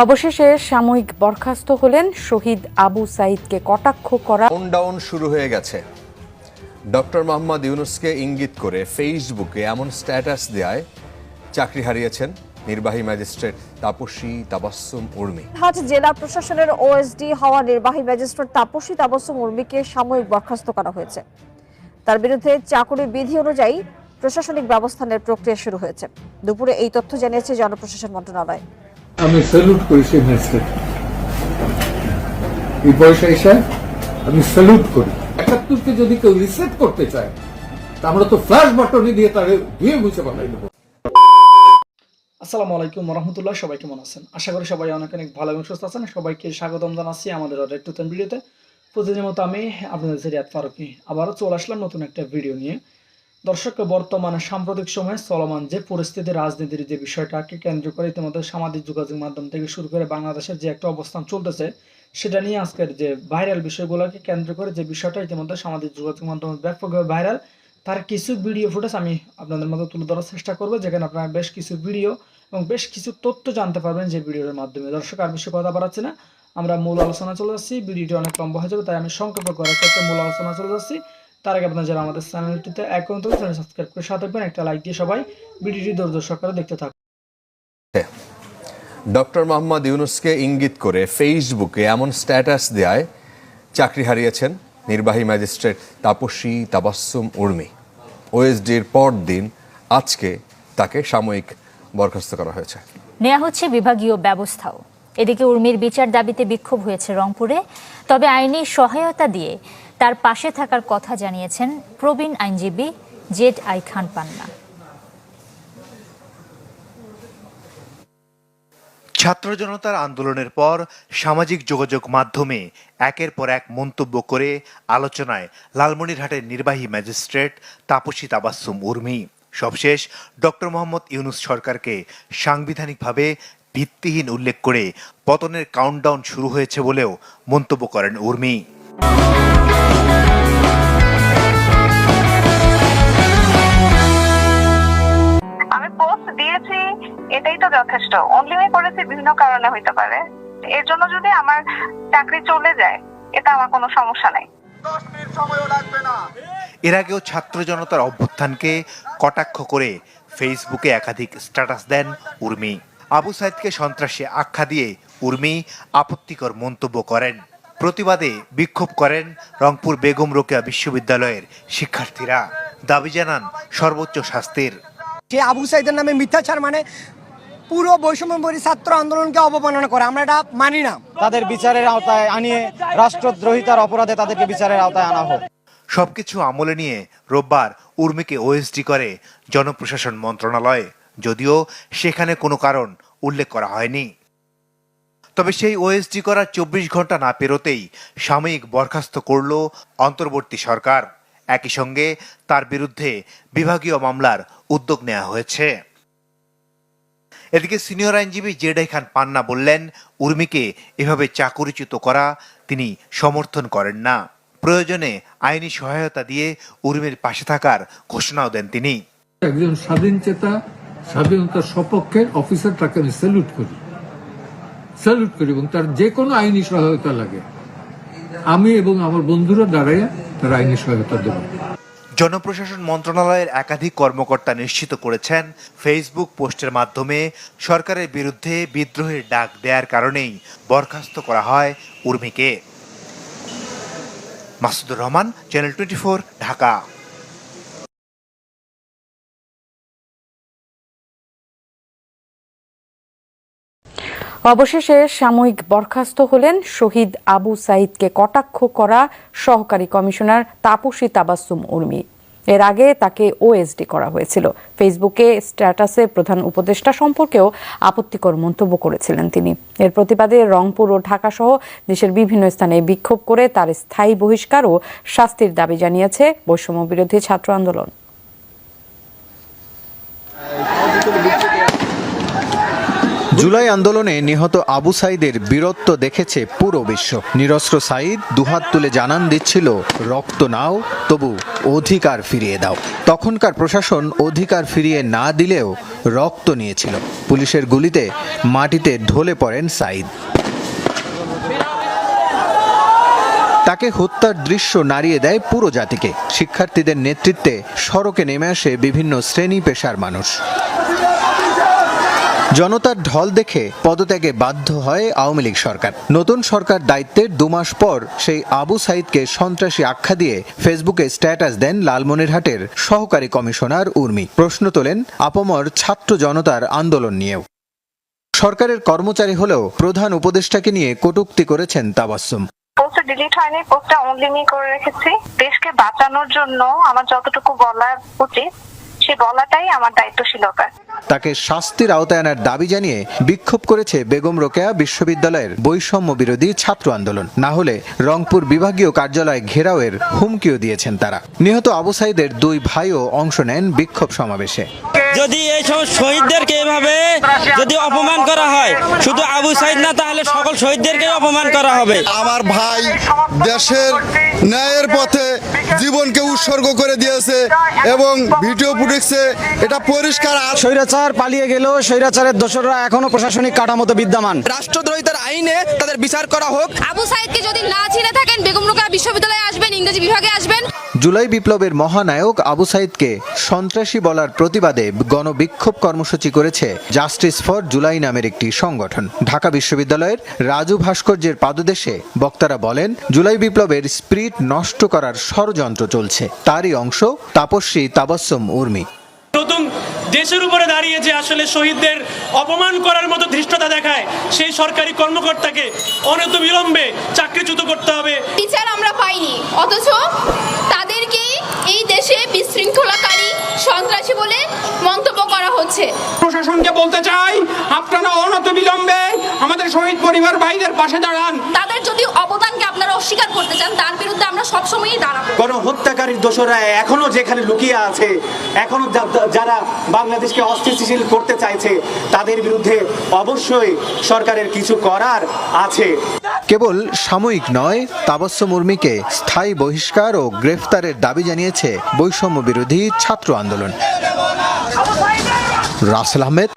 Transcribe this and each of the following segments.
অবশেষে সাময়িক বরখাস্ত হলেন শহীদ আবু সাঈদকে কটাক্ষ করা। কাউন্টডাউন শুরু হয়ে গেছে। ডক্টর মোহাম্মদ ইউনূসকে ইঙ্গিত করে ফেসবুকে এমন স্ট্যাটাস দেয় চাকরি হারিয়েছেন নির্বাহী ম্যাজিস্ট্রেট তাপসী তাবাসসুম উর্মি। হাট জেলা প্রশাসনের ওএসডি হওয়া নির্বাহী ম্যাজিস্ট্রেট তাপসী তাবাসসুম উর্মিকে সাময়িক বরখাস্ত করা হয়েছে। তার বিরুদ্ধে চাকরি বিধি অনুযায়ী প্রশাসনিক ব্যবস্থার প্রক্রিয়া শুরু হয়েছে। দুপুরে এই তথ্য জানিয়েছে জনপ্রশাসন মন্ত্রণালয়। আমি স্যালুট করি সেই ম্যাজিস্ট্রেট, এই বয়সে এসে আমি স্যালুট করি। ৭১কে যদি কেউ রিসেট করতে চায় তা আমরা তো ফ্ল্যাশ বাটনে দিয়ে তাকে ধুয়ে মুছে বানাই দেবো। আসসালামু আলাইকুম রহমতুল্লাহ, সবাই কেমন আছেন? আশা করি সবাই অনেক ভালো এবং সুস্থ আছেন। সবাইকে স্বাগতম জানাচ্ছি আমাদের আরেক নতুন ভিডিওতে। প্রতিদিনের মতো আমি আপনাদের রিয়াদ ফারুকী আবারও চলে আসলাম নতুন একটা ভিডিও নিয়ে। দর্শক, বর্তমানে সাম্প্রতিক সময়ে চলমান যে পরিস্থিতি, রাজনীতির যে বিষয়টাকে কেন্দ্র করে ইতিমধ্যে সামাজিক যোগাযোগ মাধ্যম থেকে শুরু করে বাংলাদেশের যে একটা অবস্থান চলতেছে, সেটা নিয়ে আজকের যে ভাইরাল বিষয়গুলোকে কেন্দ্র করে যে বিষয়টা ইতিমধ্যে সামাজিক যোগাযোগ মাধ্যমে ব্যাপকভাবে ভাইরাল, তার কিছু ভিডিও ফুটেজ আমি আপনাদের মধ্যে তুলে ধরার চেষ্টা করবো, যেখানে আপনারা বেশ কিছু ভিডিও এবং বেশ কিছু তথ্য জানতে পারবেন যে ভিডিওর মাধ্যমে। দর্শক, আর বেশি কথা বাড়াচ্ছি না, আমরা মূল আলোচনা চলে যাচ্ছি। ভিডিওটি অনেক লম্বা হয়ে যাবে, তাই আমি সংক্ষেপ করার ক্ষেত্রে মূল আলোচনা চলে যাচ্ছি। তার আগে আপনারা যারা আমাদের চ্যানেলটিতে এখন তো চ্যানেল সাবস্ক্রাইব করে সাথে থাকবেন, একটা লাইক দিয়ে সবাই ভিডিওটি ধৈর্য সহকারে দেখতে থাকুন। ডক্টর মোহাম্মদ ইউনূসকে ইঙ্গিত করে ফেসবুকে এমন স্ট্যাটাস দেয় চাকরি হারিয়েছেন নির্বাহী ম্যাজিস্ট্রেট তাপসী তাবাসসুম উর্মি। ওএসডির পর দিন আজকে তাকে সাময়িক বরখাস্ত করা হয়েছে। নেওয়া হচ্ছে বিভাগীয় ব্যবস্থাও। এদিকে উর্মির বিচার দাবিতে বিক্ষোভ হয়েছে রংপুরে। তবে আইনি সহায়তা দিয়ে তার পাশে থাকার কথা জানিয়েছেন প্রবীণ আইনজীবী জেড.আই খান পান্না। ছাত্র জনতার আন্দোলনের পর সামাজিক যোগাযোগ মাধ্যমে একের পর এক মন্তব্য করে আলোচনায় লালমনিরহাটের নির্বাহী ম্যাজিস্ট্রেট তাপসী তাবাসসুম উর্মি। সবশেষ ডক্টর মোহাম্মদ ইউনূস সরকারকে সাংবিধানিকভাবে ভিত্তিহীন উল্লেখ করে পতনের কাউন্টডাউন শুরু হয়েছে বলেও মন্তব্য করেন উর্মি। আমি পোস্ট দিয়েছি, এটাই তো যথেষ্ট। অনলি আমি করেছি বিভিন্ন কারণে হইতে পারে, এর জন্য যদি আমার চাকরি চলে যায় এটা আমার কোনো সমস্যা নাই। এর আগেও ছাত্র জনতার অভ্যুত্থানকে কটাক্ষ করে ফেসবুকে একাধিক স্ট্যাটাস দেন উর্মি। আবু সাঈদকে সন্ত্রাসী আখ্যা দিয়ে উর্মি আপত্তিকর মন্তব্য করেন। প্রতিবাদে বিক্ষোভ করেন রংপুর বেগম রোকেয়া বিশ্ববিদ্যালয়ের শিক্ষার্থীরা। দাবি জানান সর্বোচ্চ শাস্তির। যে আবু সাঈদের নামে মিথ্যাচার মানে পুরো বৈষম্যবিরোধী ছাত্র আন্দোলনকে অবমাননা করে, আমরা এটা মানি না। তাদের বিচারের আওতায় আনিয়ে রাষ্ট্রদ্রোহিতার অপরাধে তাদেরকে বিচারের আওতায় আনা হোক। সবকিছু আমলে নিয়ে রোববার উর্মিকে ওএসডি করে জনপ্রশাসন মন্ত্রণালয়, যদিও সেখানে কোনো কারণ উল্লেখ করা হয়নি। তবে সেই ওএসডি করার ২৪ ঘন্টা না পেরোতেই সাময়িক বরখাস্ত করল অন্তর্বর্তী সরকার। একই সঙ্গে তার বিরুদ্ধে বিভাগীয় মামলার উদ্যোগ নেওয়া হয়েছে। এদিকে সিনিয়র আইনজীবী জেড.আই খান পান্না বললেন, উর্মিকে এভাবে চাকরিচ্যুত করা তিনি সমর্থন করেন না। প্রয়োজনে আইনি সহায়তা দিয়ে উর্মির পাশে থাকার ঘোষণাও দেন তিনি। একজন স্বাধীন চেতা, স্বাধীনতার সপক্ষের অফিসার, তাকে আমি স্যালুট করি এবং তার যে কোনো আইনি সহায়তা লাগে আমি এবং আমার বন্ধুরা দাঁড়াইয়া তার আইনি সহায়তা দেব। জনপ্রশাসন মন্ত্রণালয়ের একাধিক কর্মকর্তা নিশ্চিত করেছেন, ফেসবুক পোস্টের মাধ্যমে সরকারের বিরুদ্ধে বিদ্রোহের ডাক দেওয়ার কারণেই বরখাস্ত করা হয় উর্মিকে। মাসুদুর রহমান, চ্যানেল 24, ঢাকা। অবশেষে সাময়িক বরখাস্ত হলেন শহীদ আবু সাঈদকে কটাক্ষ করা সহকারী কমিশনার তাপসী তাবাসসুম উর্মি। এর আগে তাকে ওএসডি করা হয়েছিল। ফেসবুকে স্ট্যাটাসে প্রধান উপদেষ্টা সম্পর্কেও আপত্তিকর মন্তব্য করেছিলেন তিনি। এর প্রতিবাদে রংপুর ও ঢাকা সহ দেশের বিভিন্ন স্থানে বিক্ষোভ করে তার স্থায়ী বহিষ্কার ও শাস্তির দাবি জানিয়েছে বৈষম্য বিরোধী ছাত্র আন্দোলন। জুলাই আন্দোলনে নিহত আবু সাইদের বীরত্ব দেখেছে পুরো বিশ্ব। নিরস্ত্র সাইদ দুহাত তুলে জানান দিচ্ছিল, রক্ত নাও, তবু অধিকার ফিরিয়ে দাও। তখনকার প্রশাসন অধিকার ফিরিয়ে না দিলেও রক্ত নিয়েছিল। পুলিশের গুলিতে মাটিতে ঢলে পড়েন সাইদ। তাকে হত্যার দৃশ্য নাড়িয়ে দেয় পুরো জাতিকে। শিক্ষার্থীদের নেতৃত্বে সড়কে নেমে আসে বিভিন্ন শ্রেণী পেশার মানুষ। জনতার ঢল দেখে পদত্যাগে বাধ্য হয় আওয়ামী লীগ সরকার। নতুন সরকার দায়িত্বের 2 মাস পর সেই আবু সাইদকে সন্ত্রাসী আখ্যা দিয়ে ফেসবুকে স্ট্যাটাস দেন লালমনিরহাটের সহকারী কমিশনার উর্মি। প্রশ্ন তোলেন আপামর ছাত্র জনতার আন্দোলন নিয়েও। সরকারের কর্মচারী হলেও প্রধান উপদেষ্টাকে নিয়ে কটূক্তি করেছেন তাবাসসুম। পোস্টটা ডিলিট হয়নি, পোস্টটা অনলি মি করে রেখেছি। দেশকে বাঁচানোর জন্য আমার যতটুকু বলা উচিত সে বলাটাই আমার দায়িত্বশীলতা। তাকে শাস্তির আওতায় আনার দাবি জানিয়ে বিক্ষোভ করেছে বেগম রোকেয়া বিশ্ববিদ্যালয়ের বৈষম্য বিরোধী ছাত্র আন্দোলন। না হলে রংপুর বিভাগীয় কার্যালয় ঘেরাওয়ের হুমকিও দিয়েছেন তারা। নিহত আবু সাইদের 2 ভাইও অংশ নেন বিক্ষোভ সমাবেশে। যদি এই সব শহীদদেরকে এভাবে যদি অপমান করা হয়, শুধু আবু সাইদ না, তাহলে সকল শহীদদেরকে অপমান করা হবে। আমার ভাই দেশের ন্যায়ের পথে জীবনকে উৎসর্গ করে দিয়েছে এবং ভিডিও ফুটেজে এটা পরিষ্কার। স্বৈরাচার পালিয়ে গেলেও স্বৈরাচারের দোসররা এখনো প্রশাসনিক কাঠামোতে বিদ্যমান। রাষ্ট্রদ্রোহিতার আইনে তাদের বিচার করা হোক। আবু সাইদকে যদি না চিনে থাকেন, বেগম রোকেয়া বিশ্ববিদ্যালয়ে আসবেন, ইংরেজি বিভাগে আসবেন। জুলাই বিপ্লবের মহানায়ক আবু সাইদকে সন্ত্রাসী বলার প্রতিবাদে গণবিক্ষোভ কর্মসূচি করেছে জাস্টিস ফর জুলাই নামের একটি সংগঠন। ঢাকা বিশ্ববিদ্যালয়ের রাজু ভাস্কর্যের পাদদেশে বক্তারা বলেন, জুলাই বিপ্লবের স্পিরিট নষ্ট করার ষড়যন্ত্র চলছে। তারই অংশ তাপস্বী তাবাসসুম উর্মি। নতুন দেশের উপরে দাঁড়িয়ে যে আসলে শহীদদের অপমান করার মতো ধৃষ্টতা দেখায়, সেই সরকারি কর্মকর্তাকে অনতিবিলম্বে চাকরিচ্যুত করতে হবে। বিচার আমরা পাইনি, অথচ তাদেরকে এই দেশে বিশৃঙ্খলাকারী সন্ত্রাসী বলে মন্তব্য করা হচ্ছে। প্রশাসনকে বলতে চাই, আপনারা অনতিবিলম্বে আমাদের শহীদ পরিবার ভাইদের পাশে দাঁড়ান। তাদের যদি অবদানকে আপনারা অস্বীকার করতে চান, তার বিরুদ্ধে আমরা সবসময়ই দাঁড়াবো। গণহত্যাকারীর দোসররা এখনো যেখানে লুকিয়ে আছে, এখনো যারা বাংলাদেশকে অস্থিতিশীল করতে চাইছে, তাদের বিরুদ্ধে অবশ্যই সরকারের কিছু করার আছে। কেবল সাময়িক নয়, তাবাসসুম উর্মিকে স্থায়ী বহিষ্কার ও গ্রেফতারের দাবি জানিয়েছে বৈষম্য বিরোধী ছাত্র আন্দোলন। রাসেল আহমেদ।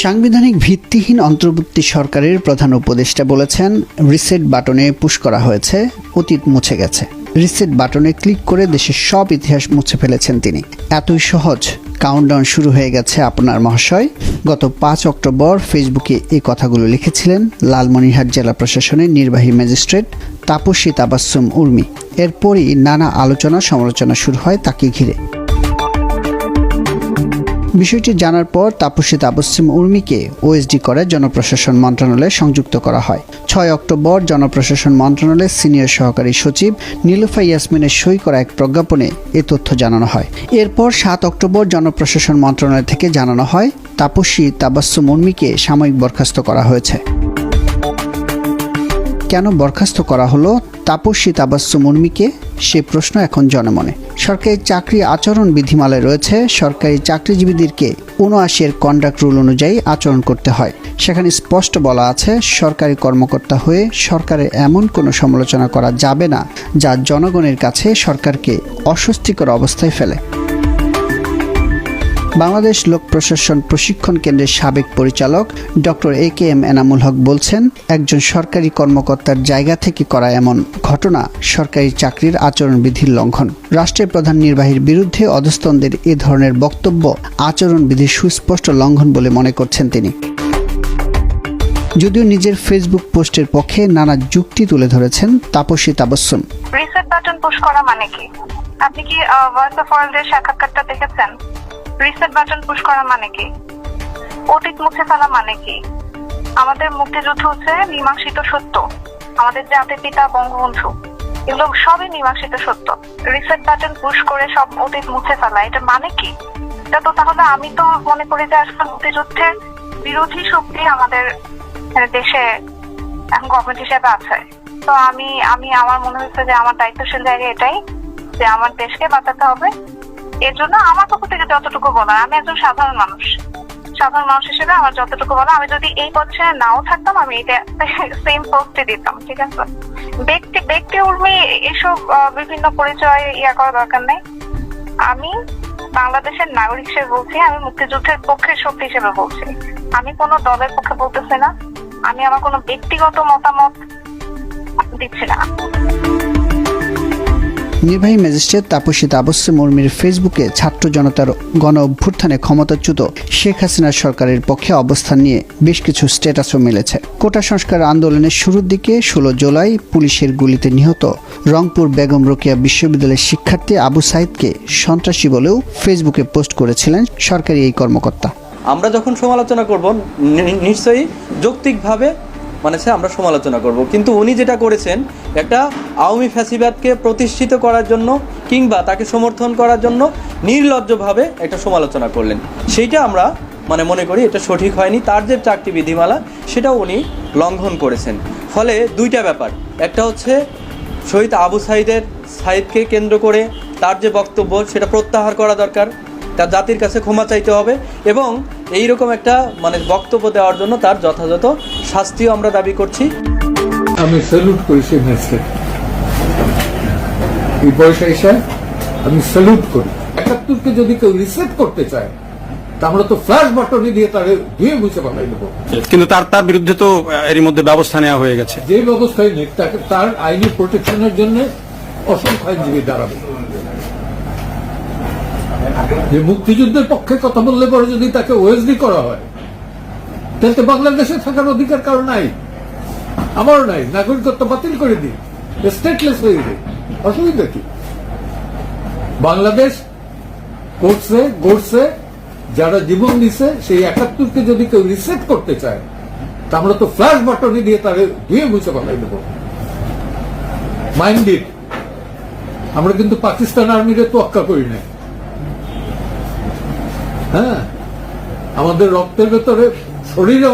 সাংবিধানিক ভিত্তিহীন অন্তর্বর্তী সরকারের প্রধান উপদেষ্টা বলেছেন, রিসেট বাটনে পুশ করা হয়েছে, অতীত মুছে গেছে। রিসেট বাটনে ক্লিক করে দেশের সব ইতিহাস মুছে ফেলেছেন তিনি। এতই সহজ, কাউন্টডাউন শুরু হয়ে গেছে আপনার মহাশয়। গত 5 অক্টোবর ফেসবুকে এই কথাগুলো লিখেছিলেন লালমনিরহাট জেলা প্রশাসনের নির্বাহী ম্যাজিস্ট্রেট তাপস্বী তাবাসসুম উর্মি। এরপরই নানা আলোচনা সমালোচনা শুরু হয় তাকে ঘিরে। বিষয়টি জানার পর তাপস্বী তাবাসসুম উর্মিকে ওএসডি করে জনপ্রশাসন মন্ত্রণালয়ে সংযুক্ত করা হয়। 6 অক্টোবর জনপ্রশাসন মন্ত্রণালয়ের সিনিয়র সহকারী সচিব নীলুফা ইয়াসমিনের সই করা এক প্রজ্ঞাপনে এ তথ্য জানানো হয়। এরপর 7 অক্টোবর জনপ্রশাসন মন্ত্রণালয় থেকে জানানো হয় তাপস্বী তাবাসসুম উর্মিকে সাময়িক বরখাস্ত করা হয়েছে। কেন বরখাস্ত করা হলো তাপস্বী তাবাসসুম উর্মিকে, সে প্রশ্ন এখন জনমনে। সরকারি চাকরি আচরণ বিধিমালায় রয়েছে সরকারি চাকরিজীবীদেরকে ৭৯ কন্ডাক্ট রুল অনুযায়ী আচরণ করতে হয়। সেখানে স্পষ্ট বলা আছে, সরকারি কর্মকর্তা হয়ে সরকারের এমন কোনো সমালোচনা করা যাবে না যা জনগণের কাছে সরকারকে অস্বস্তিকর অবস্থায় ফেলে। বাংলাদেশ লোক প্রশাসন প্রশিক্ষণ কেন্দ্রের সাবেক পরিচালক ডক্টর AKM এনামুল হক বলছেন, একজন সরকারি কর্মকর্তার জায়গা থেকে করা এমন ঘটনা সরকারি চাকরির আচরণবিধির লঙ্ঘন। রাষ্ট্রের প্রধান নির্বাহীর বিরুদ্ধে অধস্তনদের এ ধরনের বক্তব্য আচরণবিধির সুস্পষ্ট লঙ্ঘন বলে মনে করছেন তিনি। যদিও নিজের ফেসবুক পোস্টের পক্ষে নানা যুক্তি তুলে ধরেছেন Tapaswi Tabassum. Reset button push করা মানে কি? আপনি কি ভয়েস অফ ওয়ার্ল্ডের সাক্ষাৎকারটা দেখেছেন? রিসেট বাটন পুশ করা মানে কি? অতীত মুছে ফেলা মানে কি? আমাদের মুক্তিযুদ্ধ হচ্ছে মীমাংসিত সত্য। আমাদের জাতির পিতা বঙ্গবন্ধু, এগুলো সবই মীমাংসিত সত্য। রিসেট বাটন পুশ করে সব অতীত মুছে ফেলা, এটা মানে কি? এটা তো তাহলে আমি তো মনে করি যে আসলে মুক্তিযুদ্ধের বিরোধী শক্তি আমাদের দেশে এখন গভর্নমেন্ট হিসেবে আছে। তো আমি আমার মনে হচ্ছে যে আমার দায়িত্বশীল জায়গা এটাই যে আমার দেশকে বাঁচাতে হবে। এর জন্য আমার পক্ষ থেকে যতটুকু বলার, আমি একজন সাধারণ মানুষ, সাধারণ মানুষ হিসেবে আমার যতটুকু বলা, আমি যদি এই পজিশনে নাও থাকতাম আমি এটা সেম পোস্টে দিতাম, ঠিক আছে? ব্যক্তি উর্মি এসব বিভিন্ন পরিচয় করা দরকার নেই। আমি বাংলাদেশের নাগরিক হিসেবে বলছি, আমি মুক্তিযুদ্ধের পক্ষের শক্তি হিসেবে বলছি, আমি কোনো দলের পক্ষে বলতেছি না, আমি আমার কোনো ব্যক্তিগত মতামত দিচ্ছি না। নির্বাহী ম্যাজিস্ট্রেট তাপসী তাবাসসুম উর্মির ফেসবুকে ছাত্র জনতার গণ অভ্যুত্থানে ক্ষমতাচ্যুত শেখ হাসিনা সরকারের পক্ষে অবস্থান নিয়ে বেশ কিছু স্ট্যাটাসও মিলেছে। কোটা সংস্কার আন্দোলনের শুরুর দিকে 16 জুলাই পুলিশের গুলিতে নিহত রংপুর বেগম রোকেয়া বিশ্ববিদ্যালয়ের শিক্ষার্থী আবু সাইদকে সন্ত্রাসী বলেও ফেসবুকে পোস্ট করেছিলেন সরকারি এই কর্মকর্তা। আমরা যখন সমালোচনা করব নিশ্চয়ই যৌক্তিকভাবে আমরা সমালোচনা করব, কিন্তু উনি যেটা করেছেন একটা আওয়ামী ফ্যাসিবাদকে প্রতিষ্ঠিত করার জন্য কিংবা তাকে সমর্থন করার জন্য নির্লজ্জভাবে একটা সমালোচনা করলেন, সেইটা আমরা মনে করি এটা সঠিক হয়নি। তার যে 4টি বিধিমালা সেটাও উনি লঙ্ঘন করেছেন। ফলে দুইটা ব্যাপার, একটা হচ্ছে শহীদ আবু সাইদকে কেন্দ্র করে তার যে বক্তব্য সেটা প্রত্যাহার করা দরকার, তার জাতির কাছে ক্ষমা চাইতে হবে এবং এইরকম একটা বক্তব্য দেওয়ার জন্য তার যথাযথ শাস্তিও আমরা দাবি করছি। আমি স্যালুট করি সেই ম্যাজিস্ট্রেট, এই বয়সে এসে আমি স্যালুট করি। 71কে যদি কেউ রিসেট করতে চায় তা আমরা তো ফ্ল্যাশ বাটনে দিয়ে তাকে ধুয়ে মুছে পাঠাই দেবো, কিন্তু তার বিরুদ্ধে তো এরই মধ্যে ব্যবস্থা নেওয়া হয়ে গেছে। যে ব্যবস্থায় নেই তার আইনি প্রোটেকশনের জন্য অসংখ্য আইনজীবী দাঁড়াবে। যে মুক্তিযুদ্ধের পক্ষে কথা বললে পরে যদি তাকে ওএসডি করা হয় তাহলে বাংলাদেশে থাকার অধিকার কারো নাই, আমারও নাই, নাগরিকত্ব বাতিল করে দিই, স্টেটলেস হয়ে দিই, অসুবিধা কি? বাংলাদেশ গড়ছে যারা জীবন দিছে, সেই 71কে যদি কেউ রিসেট করতে চায় তা আমরা তো ফ্ল্যাশ বাটনে দিয়ে তাকে ধুয়ে মুছে পাঠাই দেবো। মাইন্ড ইট, আমরা কিন্তু পাকিস্তান আর্মিরে তোয়াক্কা করি না। হ্যাঁ, আমাদের রক্তের ভেতরে, শরীরে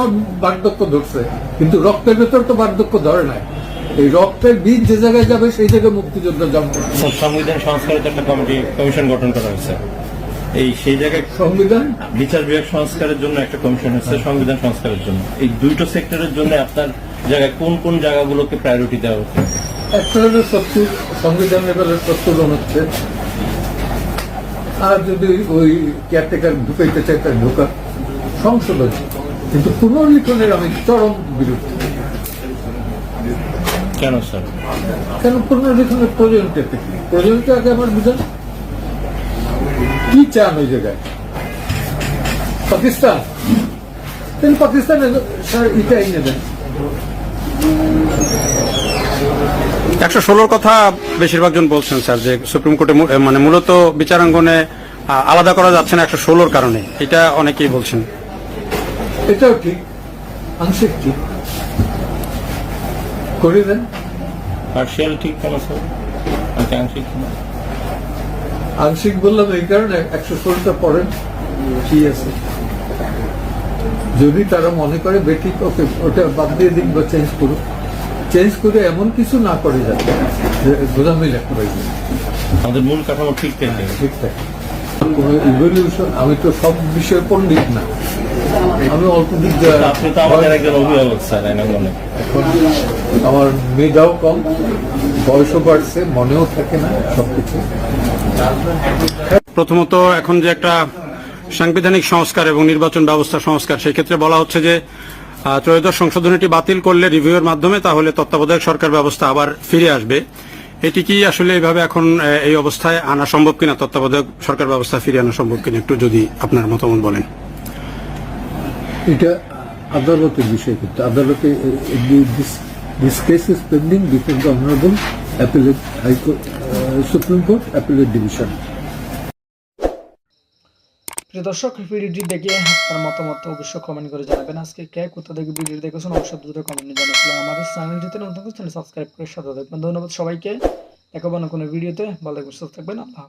বার্ধক্য ধরছে কিন্তু রক্তের ভেতর তো বার্ধক্য ধরে নাই। এই রক্তের বীজ যে জায়গায় যাবে সেই জায়গায় মুক্তিযোদ্ধা জন্ম। সংবিধান সংস্কারের একটা কমিশন গঠন করা হয়েছে, সেই জায়গায় সংবিধান বিচার বিভাগ সংস্কারের জন্য একটা কমিশন হচ্ছে, সংবিধান সংস্কারের জন্য। এই দুইটা সেক্টরের জন্য আপনার জায়গায় কোন কোন জায়গাগুলোকে প্রায়োরিটি দেওয়া হচ্ছে? একটা হলো 70 সংবিধান লেভেলের প্রস্তুলন হচ্ছে, আর যদি ওই কেয়ারটেকার ঢুকাইতে চাই তার ঢোকা সংশোধন, কিন্তু পুনর্লিখনের আমি চরম বিরুদ্ধে। কেন স্যার? কেন পুনর্লিখনের প্রয়োজনটা আগে আমার বুঝেন। কি চান ওই জায়গায়? পাকিস্তান, পাকিস্তানে স্যার এটাই নেবেন। 116 কথা বেশিরভাগ জন বলছেন স্যার, যে সুপ্রিম কোর্টে মূলত বিচারাঙ্গনে আলাদা করা যাচ্ছে না 116 কারণে, এটা অনেকেই বলছেন। এটাও ঠিক, আংশিক ঠিক করে দেন। পার্সিয়াল ঠিক কেন স্যার? আংশিক আংশিক বললাম এই কারণে 116টা পড়েন কি আছে, যদি তারা মনে করে বেঠিক ওকে ওটা বাদ দিয়ে দিন বা চেঞ্জ করে এমন কিছু না করে যাবে গোদামি লেখা রয়েছে। আমাদের মূল কাঠামো ঠিক থাকে। কোনো ইভলিউশন, আমি তো সব বিষয়ে পণ্ডিত না, আমি অল্প দিক। আপনি তো আমাদের একজন অভিভাবক স্যার, এখন আমার মেধাও কম, বয়সও বাড়ছে, মনেও থাকে না সবকিছু। প্রথমত এখন যে একটা সাংবিধানিক সংস্কার এবং নির্বাচন ব্যবস্থা সংস্কার, সেই ক্ষেত্রে বলা হচ্ছে যে ত্রয়োদশ সংশোধনীটি বাতিল করলে রিভিউয়ের মাধ্যমে তাহলে তত্ত্বাবধায়ক সরকার ব্যবস্থা আবার ফিরে আসবে। এটি কি আসলে এইভাবে এখন এই অবস্থায় আনা সম্ভব কিনা, তত্ত্বাবধায়ক সরকার ব্যবস্থা ফিরে আনা সম্ভব কিনা, একটু যদি আপনার মতামত বলেন। এটা আদালতের বিষয়, কিন্তু আদালতে this case is pending before the honourable appellate high court, supreme court appellate division. প্রিয় দর্শক, ভিডিওটি দেখে আপনার মতামত অবশ্যই কমেন্ট করে জানাবেন। আজকে কে কোথা থেকে ভিডিও দেখেছেন অবশ্যই দ্রুত কমেন্টে জানাবেন। আমাদের চ্যানেলটিতে নতুন চ্যানেল সাবস্ক্রাইব করে সাথে থাকবেন। ধন্যবাদ সবাইকে। দেখাবো না কোনো ভিডিওতে, ভালো থাকবেন, সুস্থ থাকবেন। আল্লাহ।